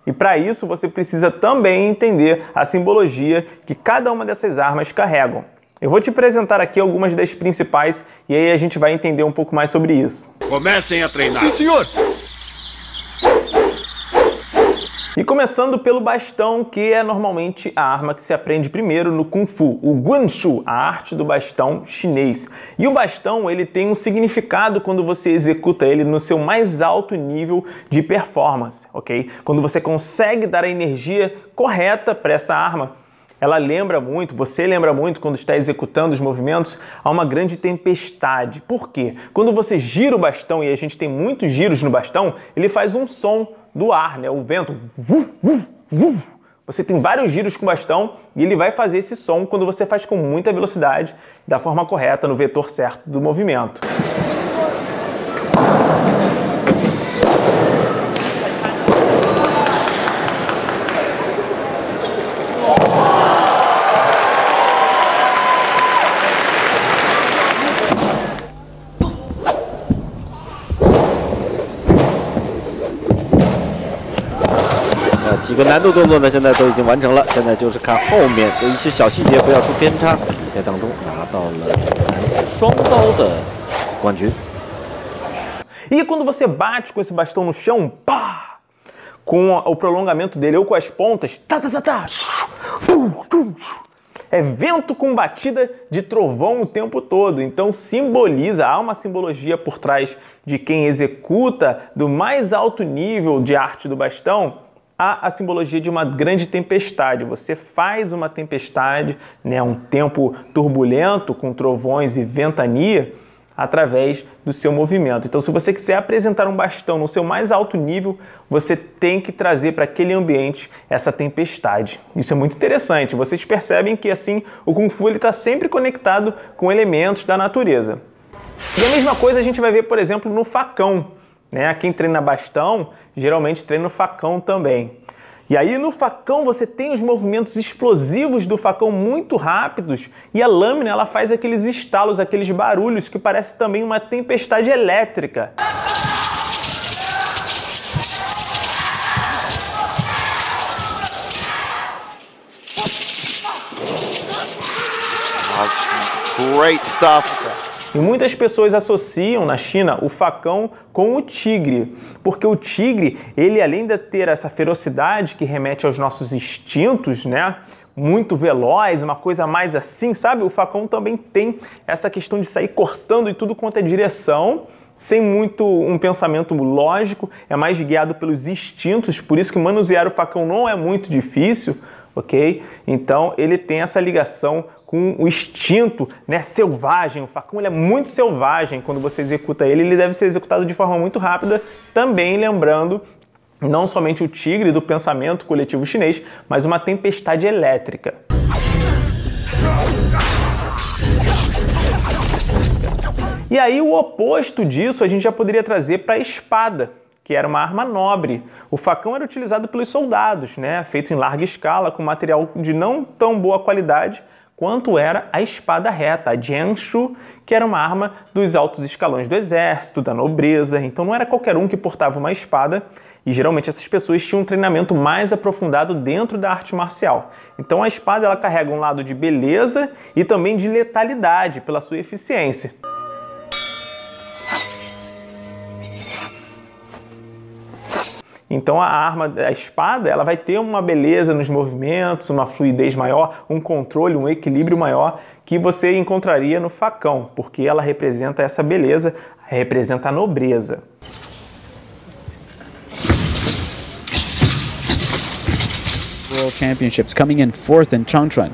E para isso você precisa também entender a simbologia que cada uma dessas armas carregam. Eu vou te apresentar aqui algumas das principais e aí a gente vai entender um pouco mais sobre isso. Comecem a treinar. Sim, senhor! E começando pelo bastão, que é normalmente a arma que se aprende primeiro no Kung Fu, o Guanshu, a arte do bastão chinês. E o bastão, ele tem um significado quando você executa ele no seu mais alto nível de performance, ok? Quando você consegue dar a energia correta para essa arma. Ela lembra muito, você lembra muito quando está executando os movimentos a uma grande tempestade. Por quê? Quando você gira o bastão, e a gente tem muitos giros no bastão, ele faz um som do ar, né? O vento. Você tem vários giros com o bastão e ele vai fazer esse som quando você faz com muita velocidade, da forma correta, no vetor certo do movimento.几个难度动作呢，现在都已经完成了。现在就是看后面的一些小细节，不要出偏差。比赛当中拿到了男子双刀的冠军。E quando você bate com esse bastão no chão, pá, com o prolongamento dele ou com as pontas, é vento com batida de trovão o tempo todo. Então simboliza, há uma simbologia por trás de quem executa do mais alto nível de arte do bastão. Há a simbologia de uma grande tempestade. Você faz uma tempestade, né, um tempo turbulento com trovões e ventania através do seu movimento. Então, se você quiser apresentar um bastão no seu mais alto nível, você tem que trazer para aquele ambiente essa tempestade. Isso é muito interessante. Vocês percebem que assim o Kung Fu está sempre conectado com elementos da natureza. E a mesma coisa a gente vai ver, por exemplo, no facão. Né? Quem treina bastão, geralmente treina o facão também. E aí no facão você tem os movimentos explosivos do facão muito rápidos e a lâmina ela faz aqueles estalos, aqueles barulhos que parece também uma tempestade elétrica. Great stuff. E muitas pessoas associam na China o facão com o tigre, porque o tigre, ele além de ter essa ferocidade que remete aos nossos instintos, né, muito veloz, uma coisa mais assim, sabe? O facão também tem essa questão de sair cortando em tudo quanto é direção, sem muito um pensamento lógico, é mais guiado pelos instintos, por isso que manusear o facão não é muito difícil, ok? Então ele tem essa ligação com o instinto, né, selvagem. O facão ele é muito selvagem quando você executa ele, ele deve ser executado de forma muito rápida, também lembrando não somente o tigre do pensamento coletivo chinês, mas uma tempestade elétrica. E aí o oposto disso a gente já poderia trazer para a espada, que era uma arma nobre. O facão era utilizado pelos soldados, né, feito em larga escala, com material de não tão boa qualidade quanto era a espada reta, a Jianshu, que era uma arma dos altos escalões do exército, da nobreza. Então não era qualquer um que portava uma espada, e geralmente essas pessoas tinham um treinamento mais aprofundado dentro da arte marcial. Então a espada ela carrega um lado de beleza e também de letalidade pela sua eficiência. Então a espada ela vai ter uma beleza nos movimentos, uma fluidez maior, um controle, um equilíbrio maior que você encontraria no facão, porque ela representa essa beleza, representa a nobreza. World Championships coming in 4th in Changchuan.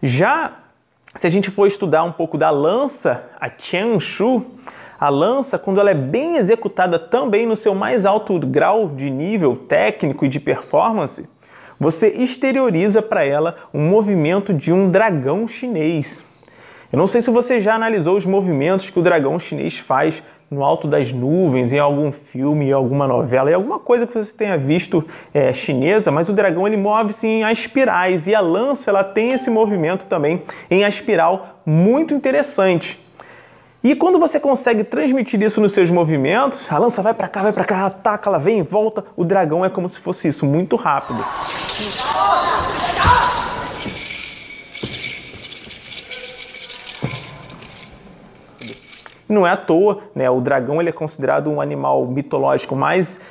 Já se a gente for estudar um pouco da lança, a Qianshu, a lança, quando ela é bem executada também no seu mais alto grau de nível técnico e de performance, você exterioriza para ela um movimento de um dragão chinês. Eu não sei se você já analisou os movimentos que o dragão chinês faz no alto das nuvens, em algum filme, em alguma novela, em alguma coisa que você tenha visto chinesa, mas o dragão ele move-se em espirais e a lança ela tem esse movimento também em espiral muito interessante. E quando você consegue transmitir isso nos seus movimentos, a lança vai para cá, ataca, ela vem e volta, o dragão é como se fosse isso, muito rápido. Não é à toa, né? O dragão ele é considerado um animal mitológico mais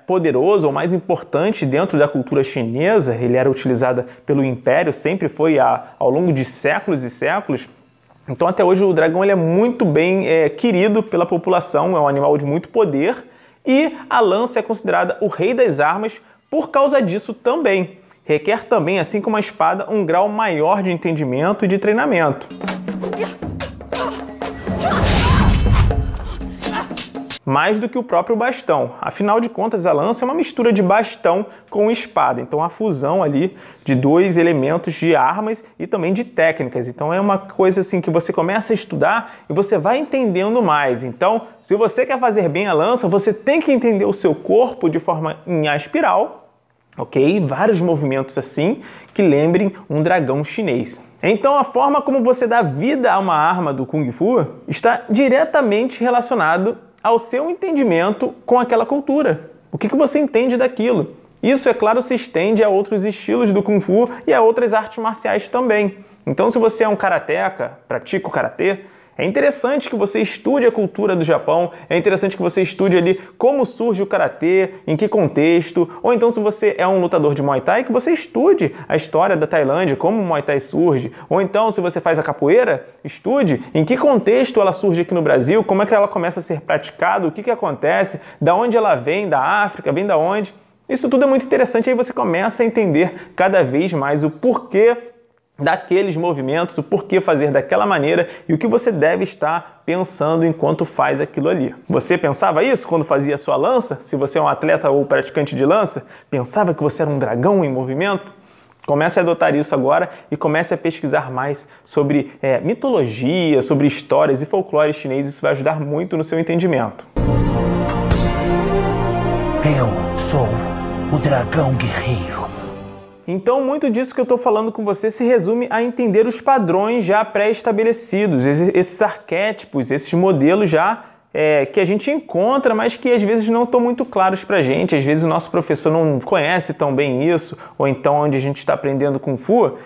poderoso ou mais importante dentro da cultura chinesa. Ele era utilizado pelo Império, sempre foi ao longo de séculos e séculos. Então até hoje o dragão ele é muito bem querido pela população, é um animal de muito poder e a lança é considerada o rei das armas por causa disso também. Requer também, assim como a espada, um grau maior de entendimento e de treinamento. Mais do que o próprio bastão. Afinal de contas, a lança é uma mistura de bastão com espada. Então, a fusão ali de dois elementos de armas e também de técnicas. Então, é uma coisa assim que você começa a estudar e você vai entendendo mais. Então, se você quer fazer bem a lança, você tem que entender o seu corpo de forma em espiral, ok? Vários movimentos assim que lembrem um dragão chinês. Então, a forma como você dá vida a uma arma do Kung Fu está diretamente relacionado ao seu entendimento com aquela cultura. O que você entende daquilo? Isso, é claro, se estende a outros estilos do Kung Fu e a outras artes marciais também. Então, se você é um karateca, pratica o karatê, é interessante que você estude a cultura do Japão, é interessante que você estude ali como surge o karatê, em que contexto, ou então se você é um lutador de Muay Thai, que você estude a história da Tailândia, como o Muay Thai surge, ou então se você faz a capoeira, estude em que contexto ela surge aqui no Brasil, como é que ela começa a ser praticada, o que acontece, da onde ela vem, da África, vem da onde. Isso tudo é muito interessante, aí você começa a entender cada vez mais o porquê daqueles movimentos, o porquê fazer daquela maneira e o que você deve estar pensando enquanto faz aquilo ali. Você pensava isso quando fazia a sua lança? Se você é um atleta ou praticante de lança, pensava que você era um dragão em movimento? Comece a adotar isso agora e comece a pesquisar mais sobre mitologia, sobre histórias e folclore chinês. Isso vai ajudar muito no seu entendimento. Eu sou o dragão guerreiro. Então, muito disso que eu estou falando com você se resume a entender os padrões já pré-estabelecidos, esses arquétipos, esses modelos já que a gente encontra, mas que às vezes não estão muito claros para a gente. Às vezes o nosso professor não conhece tão bem isso, ou então onde a gente está aprendendo Kung Fu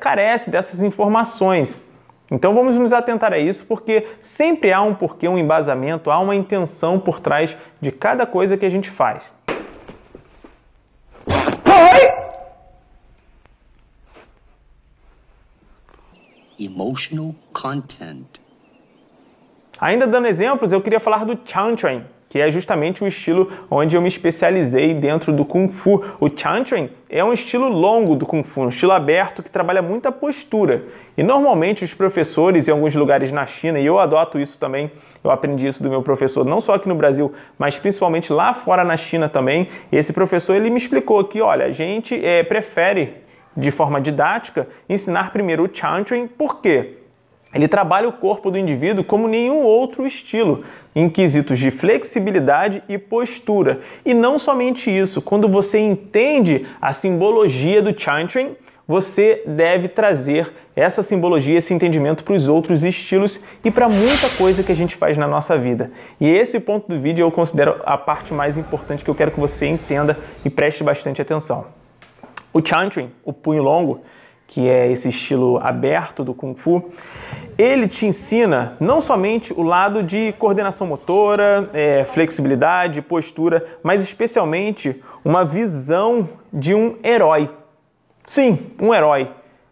carece dessas informações. Então vamos nos atentar a isso, porque sempre há um porquê, um embasamento, há uma intenção por trás de cada coisa que a gente faz. Emotional content. Ainda dando exemplos, eu queria falar do Chanquan, que é justamente o estilo onde eu me especializei dentro do Kung Fu. O Chanquan é um estilo longo do Kung Fu, um estilo aberto que trabalha muita postura. E normalmente os professores em alguns lugares na China, e eu adoto isso também, eu aprendi isso do meu professor, não só aqui no Brasil, mas principalmente lá fora na China também. Esse professor ele me explicou que, olha, a gente prefere de forma didática, ensinar primeiro o Chanquan, por quê? Ele trabalha o corpo do indivíduo como nenhum outro estilo, em quesitos de flexibilidade e postura. E não somente isso, quando você entende a simbologia do Chanquan, você deve trazer essa simbologia, esse entendimento para os outros estilos e para muita coisa que a gente faz na nossa vida. E esse ponto do vídeo eu considero a parte mais importante que eu quero que você entenda e preste bastante atenção. O Chanquan, o punho longo, que é esse estilo aberto do Kung Fu, ele te ensina não somente o lado de coordenação motora, flexibilidade, postura, mas especialmente uma visão de um herói. Sim, um herói.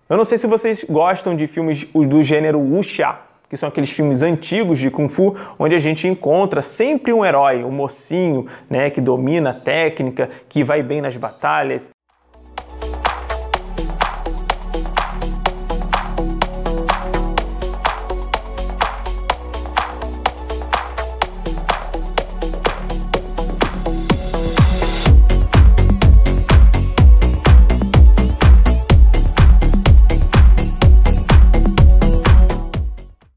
Eu não sei se vocês gostam de filmes do gênero wuxia, que são aqueles filmes antigos de Kung Fu, onde a gente encontra sempre um herói, um mocinho, né, que domina a técnica, que vai bem nas batalhas,